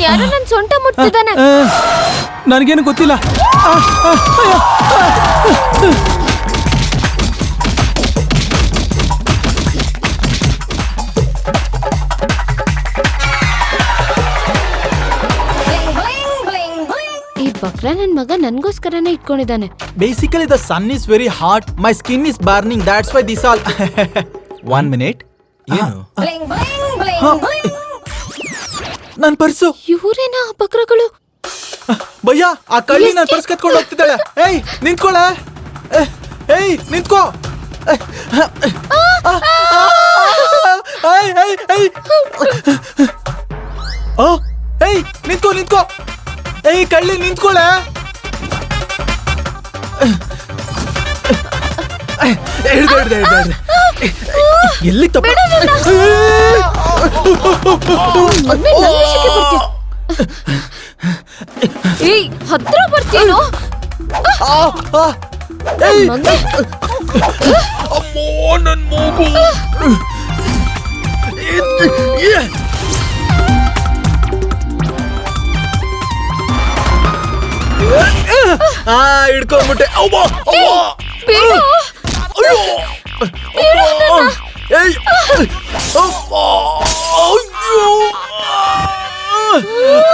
ಯಾರೋ ನನ್ ಸೊಂಟ ಮುಟ್ತಿದ್ದಾನೆ. ನನಗೇನು ಗೊತ್ತಿಲ್ಲ. ಈ ಬಕ್ರ ನನ್ ಮಗ ನನ್ಗೋಸ್ಕರನೇ ಇಟ್ಕೊಂಡಿದ್ದಾನೆ. Basically the sun is very hot, my skin is burning, that's why this all. 1 minute. ಏನು? ನನ್ ಪರ್ಸು. ಇವರೇನಾ ಆ ಬಕ್ರಗಳು? ಭಯ್ಯ, ಆ ಕಳ್ಳಿ ನನ್ ಪರ್ಸ್ ಕತ್ಕೊಂಡು ಹೋಗ್ತಿದ್ದಾಳೆ. ಏಯ್ ನಿಂತ್ಕೊಳ್ಳ. ಏಯ್ ನಿಂತ್ಕೋ. ಏಯ್ ನಿಂತ್ಕೋ ನಿಂತ್ಕೋ. ಏಯ್ ಕಳ್ಳಿ ನಿಂತ್ಕೊಳ್ಳ. ಎಲ್ಲಿ ತಪ್ಪ. ಏಯ್ ಹತ್ರ ಬರ್ತೀನೋ? ಅಮ್ಮೋ ನನ್ ಮೂಗು. ಹಿಡ್ಕೊಂಡ್ಬಿಟ್ಟೆ.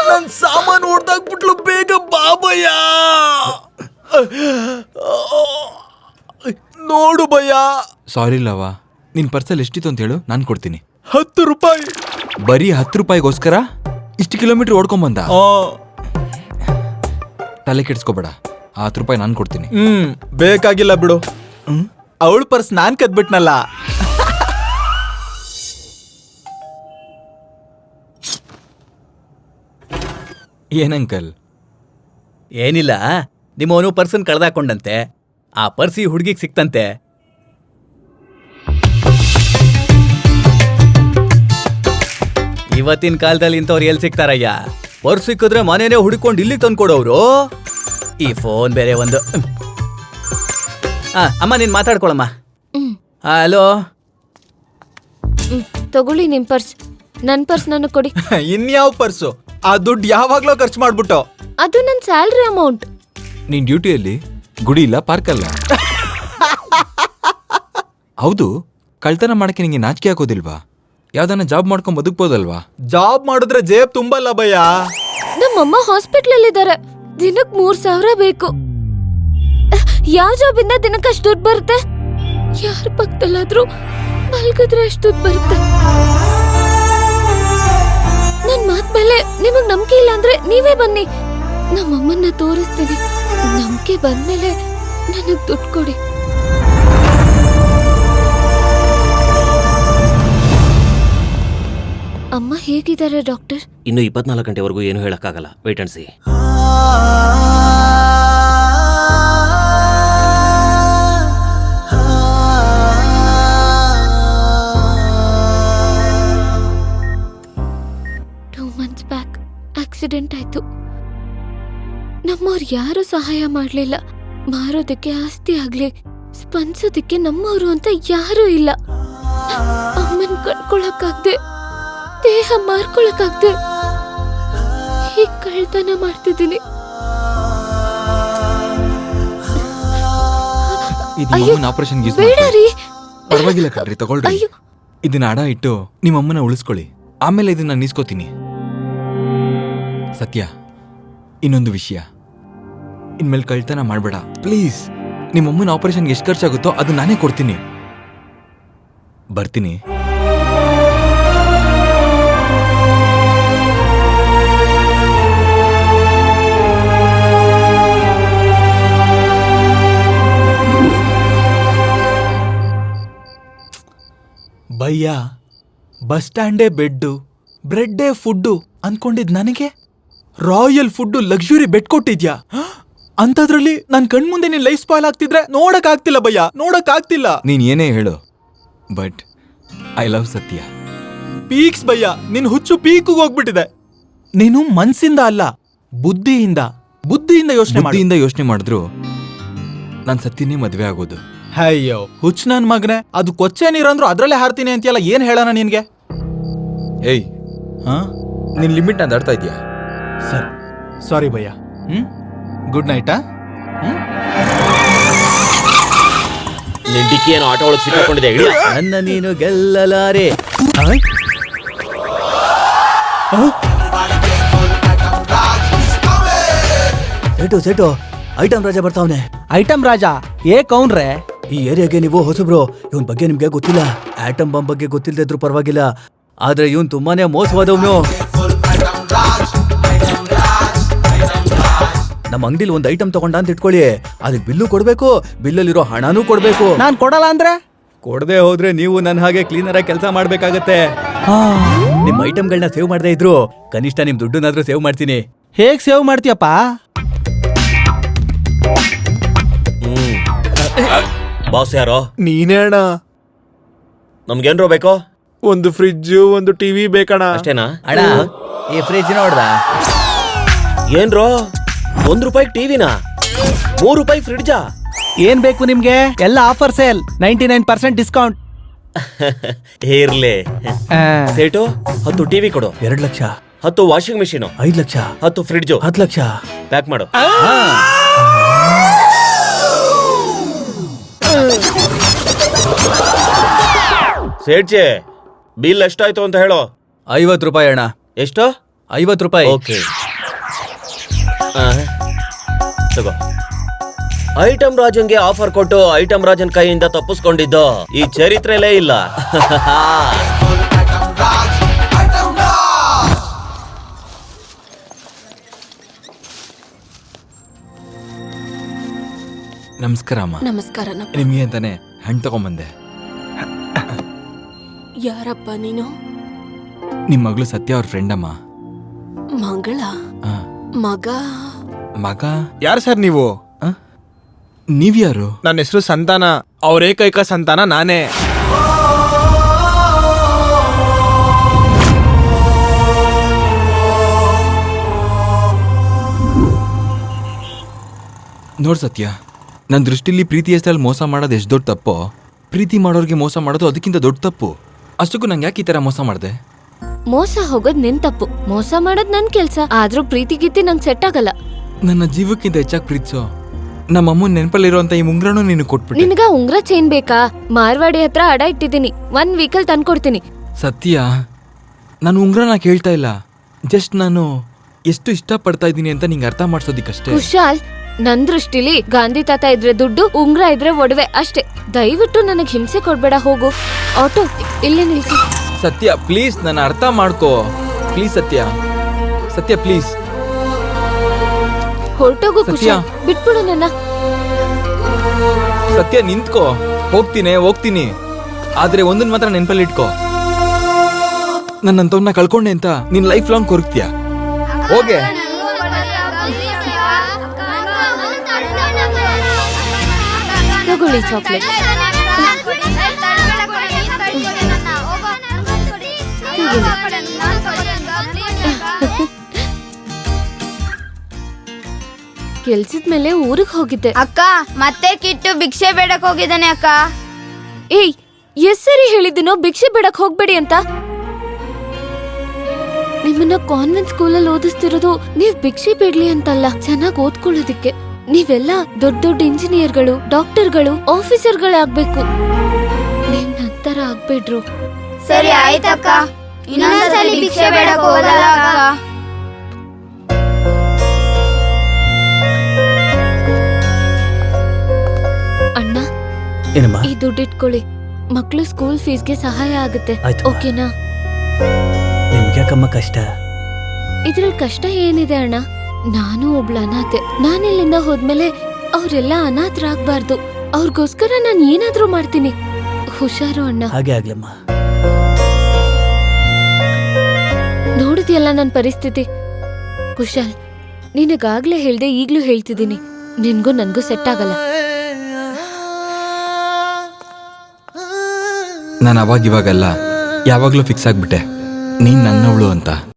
ನನ್ ಸಾಮಾನು ಹೊಡ್ದಾಕ್ಬಿಟ್ಲು. ಬೇಗ ಬಾಬಯ್ಯ. ನೋಡು ಭಯ್ಯ. ಸಾರಿ ಲವ, ನಿನ್ ಪರ್ಸಲ್ಲಿ ಎಷ್ಟಿತ್ತು ಅಂತ ಹೇಳು, ನಾನು ಕೊಡ್ತೀನಿ. 10 ರೂಪಾಯಿ. ಬರೀ 10 ರೂಪಾಯಿಗೋಸ್ಕರ ಇಷ್ಟು ಕಿಲೋಮೀಟರ್ ಓಡ್ಕೊಂಬಂದ? ತಲೆ ಕೆಡ್ಸ್ಕೋಬೇಡ, 10 ರೂಪಾಯಿ ನಾನು ಕೊಡ್ತೀನಿ. ಬೇಕಾಗಿಲ್ಲ ಬಿಡು. ಅವಳ ಪರ್ಸ್ ನಾನ್ ಕದ್ಬಿಟ್ನಲ್ಲ. ಏನಂಕಲ್? ಏನಿಲ್ಲ, ನಿಮ್ಮವನು ಪರ್ಸನ್ ಕಳ್ದಾಕೊಂಡಂತೆ. ಆ ಪರ್ಸಿ ಹುಡುಗಿಗೆ ಸಿಕ್ತಂತೆ. ಇವತ್ತಿನ ಕಾಲದಲ್ಲಿ ಇಂಥವ್ರು ಎಲ್ಲಿ ಸಿಗ್ತಾರಯ್ಯ? ಪರ್ಸ್ ಸಿಕ್ಕಿದ್ರೆ ಮನೇನೆ ಹುಡುಕೊಂಡು ಇಲ್ಲಿಗೆ ತಂದ್ಕೊಡೋರು. ಈ ಫೋನ್ ಬೇರೆ ಒಂದು. ಅಮ್ಮ ನೀನ್ ಮಾತಾಡ್ಕೊಳಮ್ಮ. ಹಲೋ, ತಗೊಳ್ಳಿ ನಿಮ್ ಪರ್ಸ್. ನನ್ ಪರ್ಸ್ ನನಗ್ ಕೊಡಿ. ಇನ್ಯಾವ ಪರ್ಸು? ಆ ದುಡ್ಡು ಯಾವಾಗ್ಲೋ ಖರ್ಚು ಮಾಡ್ಬಿಟ್ಟು. ಅದು ನನ್ ಸ್ಯಾಲ್ರಿ ಅಮೌಂಟ್. ನೀನ್ ಡ್ಯೂಟಿಯಲ್ಲಿ ಗುಡಿ ಇಲ್ಲ, ಪಾರ್ಕ್ ಅಲ್ಲ. ಹೌದು, ಕಳ್ತನ ಮಾಡಕ್ಕೆ ನಿಂಗೆ ನಾಚಿಕೆ ಹಾಕೋದಿಲ್ವಾ? ಯಾವ್ದಾನ ಜಾಬ್ ಮಾಡ್ಕೊಂಡ್ ಬದುಕ್ಬೋದಲ್ವಾ? ಜಾಬ್ ಮಾಡಿದ್ರೆ ಜೇಬ್ ತುಂಬಲ್ಲ ಭಯ್ಯ. ನಮ್ಮಮ್ಮ ಹಾಸ್ಪಿಟಲ್ ಅಲ್ಲಿ ಇದಾರೆ. ದಿನಕ್ 3000 ಬೇಕು. ಯಾವ ಜಾಬ್ ಇಂದ ದಿನಕ್ಕೆ ಅಷ್ಟು ದುಡ್ಡು ಬರುತ್ತೆ? ಯಾರ ಪಕ್ಕದಲ್ಲಾದ್ರೂ ಮಲ್ಗಿದ್ರೆ ಅಷ್ಟು ದುಡ್ಡು ಬರುತ್ತೆ. ನನ್ ಮಾತ್ ಮೇಲೆ ನಿಮಗ್ ನಂಬಿಕೆ ಇಲ್ಲ ಅಂದ್ರೆ ನೀವೇ ಬನ್ನಿ, ನಮ್ಮಮ್ಮನ್ನ ತೋರಿಸ್ತೀನಿ. ನಂಬಿಕೆ ಬಂದ್ಮೇಲೆ ನನಗ್ ದುಡ್ಡು ಕೊಡಿ. ಅಮ್ಮ ಹೇಗಿದ್ದಾರೆ ಡಾಕ್ಟರ್? ಇನ್ನು 24 ಗಂಟೆವರೆಗೂ ಏನು ಹೇಳಕ್ಕಾಗಲ್ಲ. Wait and C. ಆಕ್ಸಿಡೆಂಟ್ ಆಯ್ತು. ನಮ್ಮವ್ರು ಯಾರು ಸಹಾಯ ಮಾಡ್ಲಿಲ್ಲ. ಮಾರೋದಕ್ಕೆ ಆಸ್ತಿ ಆಗ್ಲಿ, ಸ್ಪಂದಿಸೋದಕ್ಕೆ ನಮ್ಮವ್ರು ಅಂತ ಯಾರೂ ಇಲ್ಲ. ಅಮ್ಮನ್ ಕಣ್ಕೊಳಕ್ಕಾಗ್ದೆ, ದೇಹ ಮಾರ್ಕೊಳಕ್ಕಾಗ್ದೆ ಹೀಗ್ ಕಳ್ತನ ಮಾಡ್ತಿದ್ದೀನಿ. ಆಪರೇಷನ್ ಬೇಡರಿ. ಪರವಾಗಿಲ್ಲ ಕಣ್ರಿ, ತಗೊಳ್ರಿ. ಇದನ್ನ ಅಡ ಇಟ್ಟು ನಿಮ್ಮಮ್ಮನ ಉಳಿಸ್ಕೊಳ್ಳಿ, ಆಮೇಲೆ ಇದನ್ನ ನೀಸ್ಕೋತೀನಿ. ಸತ್ಯ, ಇನ್ನೊಂದು ವಿಷಯ, ಇನ್ಮೇಲೆ ಕಳ್ತನ ಮಾಡಬೇಡ ಪ್ಲೀಸ್. ನಿಮ್ಮಮ್ಮನ ಆಪರೇಷನ್ಗೆ ಎಷ್ಟು ಖರ್ಚಾಗುತ್ತೋ ಅದು ನಾನೇ ಕೊಡ್ತೀನಿ. ಬರ್ತೀನಿ. ಭಯ್ಯ, ಬಸ್ ಸ್ಟ್ಯಾಂಡೇ ಬೆಡ್ಡು, ಬ್ರೆಡ್ಡೇ ಫುಡ್ಡು ಅನ್ಕೊಂಡಿದ್ ನನಗೆ ರಾಯಲ್ ಫುಡ್ ಲಕ್ಸುರಿ ಬೆಡ್ ಕೊಟ್ಟಿದ್ಯಾ? ಅಂತದ್ರಲ್ಲಿ ನನ್ ಕಣ್ಮುಂದೆ ನಿನ್ ಲೈಫ್ ಸ್ಪಾಯ್ಲ್ ಆಗ್ತಿದ್ರೆ ನೋಡಕ್ ಆಗ್ತಿಲ್ಲ ಭಯ್ಯ, ನೋಡಕ್ ಆಗ್ತಿಲ್ಲ. ನೀನ್ ಏನೇ ಹೇಳು, ಬಟ್ ಐ ಲವ್ ಸತ್ಯ. ಪೀಕ್ಸ್ ಭಯ್ಯ, ನಿನ್ ಹುಚ್ಚು ಪೀಕಿಗೆ ಹೋಗ್ಬಿಟ್ಟಿದೆ. ನೀನು ಮನ್ಸಿಂದ ಅಲ್ಲ, ಬುದ್ಧಿಯಿಂದ ಯೋಚನೆ ಮಾಡಿದ್ರು ನಾನ್ ಸತ್ಯನೇ ಮದ್ವೆ ಆಗೋದು. ಅಯ್ಯೋ ಹುಚ್ಚ ನನ್ ಮಗನೆ, ಅದು ಕೊಚ್ಚೆ ನೀರಂದ್ರು ಅದ್ರಲ್ಲೇ ಹಾರ್ತೀನಿ ಅಂತೀಯಲ್ಲ, ಏನ್ ಹೇಳೋಣ ನಿನ್ಗೆ? ಏಯ್, ನಿನ್ ಲಿಮಿಟ್ ನಾನು ದಾಟ್ತಾ ಇದ್ಯಾ? Sir sorry bhaiya. ಗುಡ್ ನೈಟಾ? ನಿನ್ ಡಿಕ್ಕಿ ಏನೋ ಆಟೋ ಒಳಗೆ ಸಿಕ್ಕಾಕೊಂಡಿದೆ. ನನ್ನ ನೀನು ಗೆಲ್ಲಲಾರೆ. ಸೇಟು ಐಟಮ್ ರಾಜ ಬರ್ತಾವನೆ. ಐಟಮ್ ರಾಜ ಏಕೌನ್ರೆ? ಈ ಏರಿಯಾಗೆ ನೀವು ಹೊಸಬ್ರು, ಇವನ್ ಬಗ್ಗೆ ನಿಮ್ಗೆ ಗೊತ್ತಿಲ್ಲ. ಆಟಮ್ ಬಾಂಬ್ ಬಗ್ಗೆ ಗೊತ್ತಿಲ್ಲದೆ ಇದ್ರು ಪರವಾಗಿಲ್ಲ, ಆದ್ರೆ ಇವನ್ ತುಂಬಾನೇ ಮೋಸವಾದವನು. ನಮ್ಮ ಅಂಗಡಿಲಿ ಒಂದು ಐಟಮ್ ತಗೊಂಡ ಅಂತ ಇಟ್ಕೊಳ್ಳಿ, ಅದಕ್ಕೆ ಬಿಲ್ಲು ಕೊಡ್ಬೇಕು, ಬಿಲ್ಲಲ್ಲಿರೋ ಹಣನೂ ಕೊಡ್ಬೇಕು. ನಾನ್ ಕೊಡಲ್ಲ ಅಂದ್ರೆ? ಕೊಡದೆ ಹೋದ್ರೆ ನೀವು ನನ್ನ ಹಾಗೆ ಕ್ಲೀನರ್ ಆಗಿ ಕೆಲಸ ಮಾಡ್ಬೇಕಾಗತ್ತೆ. ನಿಮ್ ಐಟಮ್ಗಳನ್ನ ಸೇವ್ ಮಾಡದೇ ಇದ್ರು ಕನಿಷ್ಠ ನಿಮ್ ದುಡ್ಡನ್ನಾದ್ರೂ ಸೇವ್ ಮಾಡ್ತೀನಿ. ಹೇಗ್ ಸೇವ್ ಮಾಡ್ತೀಯಪ್ಪ? ಬಾಸ್ ಯಾರೋ? ನೀನೇ ಅಣ್ಣ. ನಮ್ಗೇನ್ರೋ ಬೇಕೋ? ಒಂದು ಫ್ರಿಡ್ಜ್, ಒಂದು ಟಿವಿ ಬೇಕಣ್ಣ. ಅಷ್ಟೇನಾ? ಅಣ್ಣ ಈ ಫ್ರಿಜ್ ನೋಡ್ದ? ಏನ್ರೋ ₹1 ಟಿವಿನಾ? ₹3 ಫ್ರಿಡ್ಜಾ? ಏನ್ ಬೇಕು ನಿಮ್ಗೆ? ಎಲ್ಲ ಆಫರ್ ಸೇಲ್, 99% ಡಿಸ್ಕೌಂಟ್. ಇರ್ಲಿ ಸೇಟು, 10 ಟಿವಿ ಕೊಡು. 2 lakh. 10 washing machine. 5 lakh. 10 fridge. 10 lakh. Pack ಮಾಡು. ಸೇಠ್ಜಿ, ಬಿಲ್ ಎಷ್ಟಾಯ್ತು ಅಂತ ಹೇಳೋ. ₹50 ಅಣ್ಣ. ಎಷ್ಟು? ₹50. ಓಕೆ, ತಗೋ. ಐಟಮ್ ರಾಜನ್ಗೆ ಆಫರ್ ಕೊಟ್ಟು ಐಟಮ್ ರಾಜನ್ ಕೈಯಿಂದ ತಪ್ಪಿಸ್ಕೊಂಡಿದ್ದು ಈ ಚರಿತ್ರೆಲೇ ಇಲ್ಲ. ನಮಸ್ಕಾರ ಅಮ್ಮ. ನಮಸ್ಕಾರ. ನಿಮ್ಗೆ ಅಂತಾನೆ ಹಣ್ಣು ತಗೊಂಬಂದೆ. ಯಾರಪ್ಪ ನೀನು? ನಿಮ್ ಮಗಳು ಸತ್ಯ ಅವ್ರ ಫ್ರೆಂಡ್ ಅಮ್ಮ. ಮಗಳ? ಆ, ಮಗ? ಮಗ? ಯಾರು ಸರ್ ನೀವು? ನೀವ್ಯಾರು? ನನ್ನ ಹೆಸರು ಸಂತಾನ. ಅವ್ರ ಏಕೈಕ ಸಂತಾನ ನಾನೇ. ನೋಡ್ ಸತ್ಯ, ನನ್ನ ದೃಷ್ಟಿಲಿ ಪ್ರೀತಿ ಹೆಸರಲ್ಲಿ ಮೋಸ ಮಾಡೋದು ಎಷ್ಟು ದೊಡ್ಡ ತಪ್ಪೋ, ಪ್ರೀತಿ ಮಾಡೋರಿಗೆ ಮೋಸ ಮಾಡೋದು ಅದಕ್ಕಿಂತ ದೊಡ್ಡ ತಪ್ಪು. ಅಷ್ಟಕ್ಕೂ ನಂಗೆ ಯಾಕೆ ಈ ತರ ಮೋಸ ಮಾಡಿದೆ? ಮೋಸ ಹೋಗೋದ್ ನಿನ್ ತಪ್ಪು, ಮೋಸ ಮಾಡೋದ್ ನನ್ ಕೆಲ್ಸ. ಆದ್ರೂ ಪ್ರೀತಿ ಗೀತಿ ನಂಗೆ ಸೆಟ್ ಆಗಲ್ಲ. ನನ್ನ ಜೀವಕ್ಕಿಂತ ಹೆಚ್ಚಾಗಿ ಪ್ರೀತಿಸೋ ನಮ್ಮಮ್ಮನ ನೆನಪಲ್ಲಿರುವಂತ ಈ ಉಂಗ್ರನೂ ನೀನು ಕೊಟ್ಬಿಟ್ಟೆ. ನಿನಗ ಉಂಗ್ರ ಚೈನ್ ಬೇಕಾ? ಮಾರ್ವಾಡಿ ಹತ್ರ ಅಡ ಇಟ್ಟಿದ್ದೀನಿ, 1 ವೀಕಲ್ ತಂದ್ಕೊಡ್ತೀನಿ. ಸತ್ಯ, ನಾನು ಉಂಗ್ರನ ಕೇಳ್ತಾ ಇಲ್ಲ, ಜಸ್ಟ್ ನಾನು ಎಷ್ಟು ಇಷ್ಟಪಡ್ತಾ ಇದ್ದೀನಿ ಅಂತ ನಿಂಗೆ ಅರ್ಥ ಮಾಡ್ಸೋದಿಕ್ಕಷ್ಟೇ. ಕುಶಾಲ್, ನನ್ ದೃಷ್ಟಿಲಿ ಗಾಂಧಿ ತಾತ ಇದ್ರೆ ದುಡ್ಡು, ಉಂಗ್ರ ಇದ್ರೆ ಒಡವೆ ಅಷ್ಟೇ. ದಯವಿಟ್ಟು ನನಗ್ ಹಿಂಸೆ ಕೊಡ್ಬೇಡ, ಹೋಗು. ಆಟೋ ಇಲ್ಲೇ ನಿಲ್ಸಿ. ಸತ್ಯ ಪ್ಲೀಸ್, ನನ್ನ ಅರ್ಥ ಮಾಡ್ಕೋ ಪ್ಲೀಸ್. ಸತ್ಯ ಸತ್ಯ ಪ್ಲೀಸ್. ಹೊರಟೋಗು ಸತ್ಯ. ಕುಶಾಲ್, ಬಿಟ್ಬಿಡು ನನ್ನ. ಸತ್ಯ ನಿಂತ್ಕೋ, ಹೋಗ್ತೀನಿ, ಆದ್ರೆ ಒಂದನ್ ಮಾತ್ರ ನೆನಪಲ್ಲಿ ಇಟ್ಕೋ, ನನ್ನಂತವನ್ನ ಕಳ್ಕೊಂಡೆ ಅಂತ ನಿನ್ ಲೈಫ್ ಲಾಂಗ್ ಕೊರಗ್ತೀಯ. ಹೋಗೆ. ತಗೊಳ್ಳಿ ಚಾಕ್ಲೇಟ್. ಕೆಲ್ಸದ ಮೇಲೆ ಊರಿಗೆ ಹೋಗಿದ್ದೆ. ಅಕ್ಕ, ಮತ್ತೆ ಕಿಟ್ಟು ಭಿಕ್ಷೆ ಬೇಡಕ್ ಹೋಗಿದ್ದಾನೆ ಅಕ್ಕ. ಏಯ್, ಎಷ್ಟ್ ಸರಿ ಹೇಳಿದ್ದೀನೋ ಭಿಕ್ಷೆ ಬೇಡಕ್ ಹೋಗ್ಬೇಡಿ ಅಂತ? ನಿಮ್ಮನ್ನ ಕಾನ್ವೆಂಟ್ ಸ್ಕೂಲಲ್ಲಿ ಓದಿಸ್ತಿರೋದು ನೀವ್ ಭಿಕ್ಷೆ ಬೇಡ್ಲಿ ಅಂತಲ್ಲ, ಚೆನ್ನಾಗ್ ಓದ್ಕೊಳ್ಳೋದಿಕ್ಕೆ. ನೀವೆಲ್ಲ ದೊಡ್ಡ ದೊಡ್ಡ ಇಂಜಿನಿಯರ್ಗಳು, ಡಾಕ್ಟರ್ಗಳು, ಆಫೀಸರ್ಗಳಾಗ್ಬೇಕು. ನೀವ್ ನಂತರ ಆಗ್ಬೇಡ್ರು. ಸರಿ ಆಯ್ತಕ್ಕ, ಇನ್ನೊಂದ್ಸಲಿ ಭಿಕ್ಷೆ ಬೇಡಕ್ ಹೋಗಲ್ಲ ಅಕ್ಕ. ಅಣ್ಣ, ಏನಮ್ಮ? ಈ ದುಡ್ಡು ಇಟ್ಕೊಳ್ಳಿ, ಮಕ್ಳು ಸ್ಕೂಲ್ ಫೀಸ್ಗೆ ಸಹಾಯ ಆಗುತ್ತೆ. ಆಯ್ತಮ್ಮ. ಓಕೆನಾ? ನಿಮ್ಗ್ಯಾಕಮ್ಮ ಕಷ್ಟ? ಇದ್ರಲ್ಲಿ ಕಷ್ಟ ಏನಿದೆ ಅಣ್ಣ? ನಾನು ಒಬ್ಳ ಅನಾಥೆ. ನಾನಿಲ್ಲಿಂದ ಹೋದ್ಮೇಲೆ ಅವ್ರೆಲ್ಲ ಅನಾಥರಾಗ್ಬಾರ್ದು. ಅವ್ರಿಗೋಸ್ಕರ ನಾನು ಏನಾದ್ರೂ ಮಾಡ್ತೀನಿ. ಹುಷಾರು ಅಣ್ಣ. ಹಾಗೆ ಆಗ್ಲಮ್ಮ. ನೋಡಿದ್ಯಲ್ಲ ನನ್ ಪರಿಸ್ಥಿತಿ. ಕುಶಾಲ್, ನಿನಗಾಗ್ಲೇ ಹೇಳ್ದೆ, ಈಗ್ಲೂ ಹೇಳ್ತಿದ್ದೀನಿ, ನಿನ್ಗೂ ನನ್ಗೂ ಸೆಟ್ ಆಗಲ್ಲ. ನಾನು ಅವಾಗಿವಾಗಲ್ಲ, ಯಾವಾಗ್ಲೂ ಫಿಕ್ಸ್ ಆಗ್ಬಿಟ್ಟೆ, ನೀನ್ ನನ್ನವಳು ಅಂತ.